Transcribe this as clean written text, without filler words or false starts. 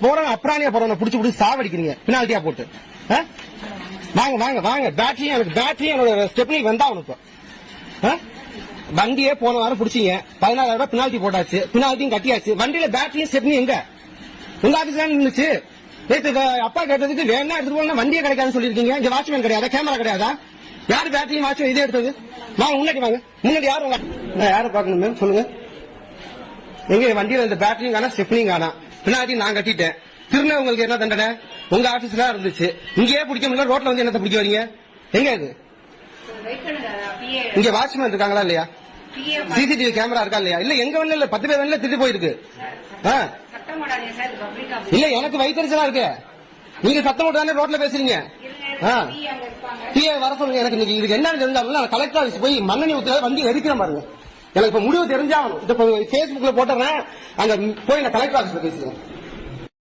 போறவங்க அப்ராணியா போறவங்க புடிச்சு சாவடிக்கிறீங்க பினால்ட்டியா போட்டு. வாங்க வாங்க வாங்க பேட்டரியும் எனக்கு பேட்டரியும் என்னோட ஸ்டெப்னி வந்தா உனக்கு வண்டியே போன வாரம் புடிச்சீங்க 14,000 ரூபாய் பினால்ட்டி போட்டாச்சு, பினால்ட்டியும் கட்டியாச்சு. வண்டியில பேட்டரியும் ஸ்டெப்னி எங்க உங்க ஆபீஸ்ல இருந்துச்சு. நேற்று அப்பா கேட்டதுக்கு வேணா எடுத்து போனா வண்டியே கிடைக்காதுன்னு சொல்லிருக்கீங்க. இங்க வாட்ச்மேன் கிடையாதா, கேமரா கிடையாதா? யாரு பேட்டரியும் வாட்ச்மேன் இதே எடுத்தது? வாங்க முன்னாடி வாங்க, முன்னாடி யாரும் யாரை பாக்கணும் மேம் சொல்லுங்க. எங்க வண்டியில இந்த பேட்டரியும் காணா ஸ்டெப்னியும் காணா, பின்னாடி நான் கட்டிட்டேன். திருநெல்வேலி உங்களுக்கு என்ன தண்டனை? உங்க ஆபீஸ்ல இருந்துச்சு. இங்கேயே பிடிக்க முடியல, ரோட்ல வந்து என்னத்தை பிடிக்க வரீங்க? எங்க இது? இங்க வாட்ச்மேன் இருக்காங்களா இல்லையா? சிசிடிவி கேமரா இருக்கா இல்லையா? இல்ல எங்க வண்டியில 10 பேர் வண்டியில திட்டு போயிருக்கு. இல்ல எனக்கு வயிற்றுச்சலா இருக்கு. நீங்க சத்தம் போட்டு தானே ரோட்ல பேசுறீங்க. வர சொல்லுங்க. எனக்கு இன்னைக்கு இதுக்கு என்ன தெரிஞ்சாலும் கலெக்டர் ஆபீஸ் போய் மண்ணெண்ணி ஊத்த வண்டி எரிக்கிற பாருங்க. எனக்கு இப்ப முடிவு தெரிஞ்சாகணும். இப்ப பேஸ்புக்ல போட்டுறேன், அங்க போய் நான் கலெக்டர் ஆபீஸ்ல பேசுறேன்.